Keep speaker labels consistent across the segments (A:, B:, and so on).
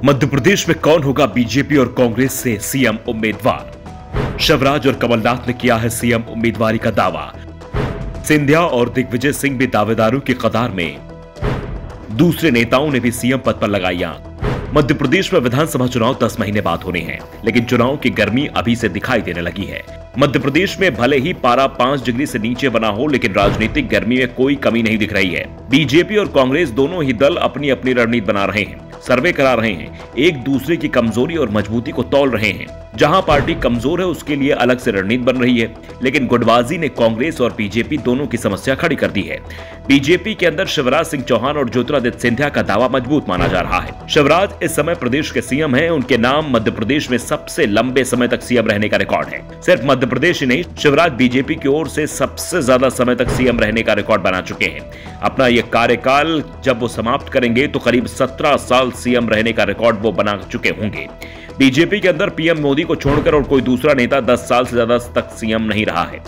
A: मध्य प्रदेश में कौन होगा बीजेपी और कांग्रेस से सीएम उम्मीदवार? शिवराज और कमलनाथ ने किया है सीएम उम्मीदवारी का दावा। सिंधिया और दिग्विजय सिंह भी दावेदारों की कतार में। दूसरे नेताओं ने भी सीएम पद पर लगाई आंख। मध्य प्रदेश में विधानसभा चुनाव 10 महीने बाद होने हैं, लेकिन चुनाव की गर्मी अभी से दिखाई देने लगी है। मध्य प्रदेश में भले ही पारा 5 डिग्री से नीचे बना हो, लेकिन राजनीतिक गर्मी में कोई कमी नहीं दिख रही है। बीजेपी और कांग्रेस दोनों ही दल अपनी अपनी रणनीति बना रहे हैं, सर्वे करा रहे हैं, एक दूसरे की कमजोरी और मजबूती को तौल रहे हैं। जहां पार्टी कमजोर है उसके लिए अलग से रणनीति बन रही है, लेकिन गुटबाजी ने कांग्रेस और बीजेपी दोनों की समस्या खड़ी कर दी है। बीजेपी के अंदर शिवराज सिंह चौहान और ज्योतिरादित्य सिंधिया का दावा मजबूत माना जा रहा है। शिवराज इस समय प्रदेश के सीएम हैं। उनके नाम मध्य प्रदेश में सबसे लंबे समय तक सीएम रहने का रिकॉर्ड है। सिर्फ मध्य प्रदेश ही नहीं, शिवराज बीजेपी की ओर से सबसे ज्यादा समय तक सीएम रहने का रिकॉर्ड बना चुके हैं। अपना यह कार्यकाल जब वो समाप्त करेंगे तो करीब 17 साल सीएम रहने का रिकॉर्ड वो बना चुके होंगे। बीजेपी के अंदर पीएम मोदी को छोड़कर और कोई दूसरा नेता 10 साल से ज्यादा तक सीएम नहीं रहा है।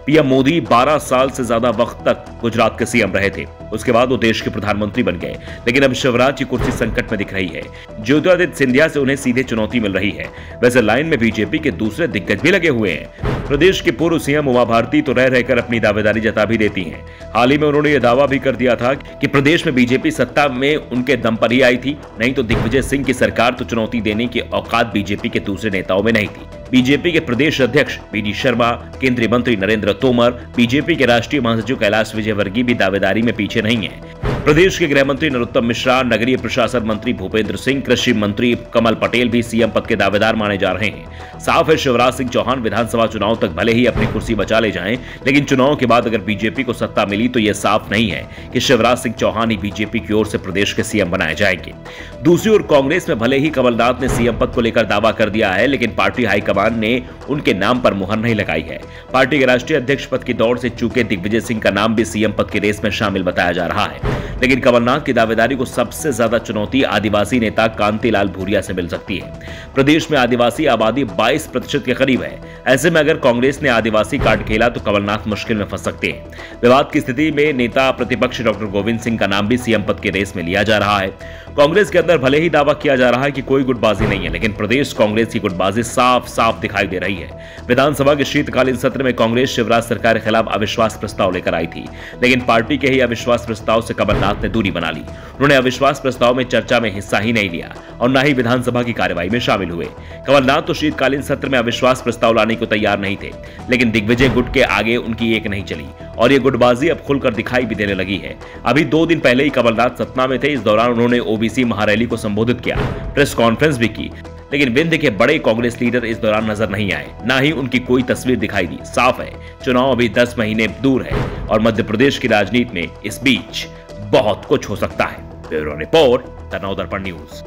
A: पीएम मोदी 12 साल से ज्यादा वक्त तक गुजरात के सीएम रहे थे। उसके बाद वो देश के प्रधानमंत्री बन गए, लेकिन अब शिवराज की कुर्सी संकट में दिख रही है। ज्योतिरादित्य सिंधिया से उन्हें सीधे चुनौती मिल रही है। वैसे लाइन में बीजेपी के दूसरे दिग्गज भी लगे हुए हैं। प्रदेश की पूर्व सीएम उमा भारती तो रह रहकर अपनी दावेदारी जता भी देती हैं। हाल ही में उन्होंने यह दावा भी कर दिया था कि प्रदेश में बीजेपी सत्ता में उनके दम पर ही आई थी, नहीं तो दिग्विजय सिंह की सरकार तो चुनौती देने की औकात बीजेपी के दूसरे नेताओं में नहीं थी। बीजेपी के प्रदेश अध्यक्ष वी.डी. शर्मा, केंद्रीय मंत्री नरेंद्र तोमर, बीजेपी के राष्ट्रीय महासचिव कैलाश विजयवर्गीय भी दावेदारी में पीछे नहीं है। प्रदेश के गृह मंत्री नरोत्तम मिश्रा, नगरीय प्रशासन मंत्री भूपेंद्र सिंह, कृषि मंत्री कमल पटेल भी सीएम पद के दावेदार माने जा रहे हैं। साफ है, शिवराज सिंह चौहान विधानसभा चुनाव तक भले ही अपनी कुर्सी बचा ले जाएं, लेकिन चुनाव के बाद अगर बीजेपी को सत्ता मिली तो यह साफ नहीं है कि शिवराज सिंह चौहान ही बीजेपी की ओर से प्रदेश के सीएम बनाए जाएंगे। दूसरी ओर कांग्रेस में भले ही कमलनाथ ने सीएम पद को लेकर दावा कर दिया है, लेकिन पार्टी हाईकमान ने उनके नाम पर मुहर नहीं लगाई है। पार्टी के राष्ट्रीय अध्यक्ष पद की दौड़ से चूके दिग्विजय सिंह का नाम भी सीएम पद की रेस में शामिल बताया जा रहा है, लेकिन कमलनाथ की दावेदारी को सबसे ज्यादा चुनौती आदिवासी नेता कांतिलाल भूरिया से मिल सकती है। प्रदेश में आदिवासी आबादी 22% के करीब है। ऐसे में अगर कांग्रेस ने आदिवासी कार्ड खेला तो कमलनाथ मुश्किल में फंस सकते हैं। विवाद की स्थिति में नेता प्रतिपक्ष डॉक्टर गोविंद सिंह का नाम भी सीएम पद के रेस में लिया जा रहा है। कांग्रेस के अंदर भले ही दावा किया जा रहा है कि कोई गुटबाजी नहीं है, लेकिन प्रदेश कांग्रेस की गुटबाजी साफ साफ दिखाई दे रही है। विधानसभा के शीतकालीन सत्र में कांग्रेस शिवराज सरकार के खिलाफ अविश्वास प्रस्ताव लेकर आई थी, लेकिन पार्टी के ही अविश्वास प्रस्ताव से कमलनाथ ने दूरी बना ली। उन्होंने अविश्वास प्रस्ताव में चर्चा में हिस्सा ही नहीं लिया और न ही विधानसभा की कार्यवाही में शामिल हुए। कमलनाथ तो शीतकालीन सत्र में अविश्वास प्रस्ताव लाने को तैयार नहीं थे, लेकिन दिग्विजय गुट के आगे उनकी एक नहीं चली और ये गुटबाजी अब खुलकर दिखाई भी देने लगी है। अभी 2 दिन पहले ही कमलनाथ सतना में थे। इस दौरान उन्होंने ओबीसी महारैली को संबोधित किया, प्रेस कॉन्फ्रेंस भी की, लेकिन विंध्य के बड़े कांग्रेस लीडर इस दौरान नजर नहीं आए, ना ही उनकी कोई तस्वीर दिखाई दी। साफ है, चुनाव अभी 10 महीने दूर है और मध्य प्रदेश की राजनीति में इस बीच बहुत कुछ हो सकता है। Bureau report, the Navdarpan news.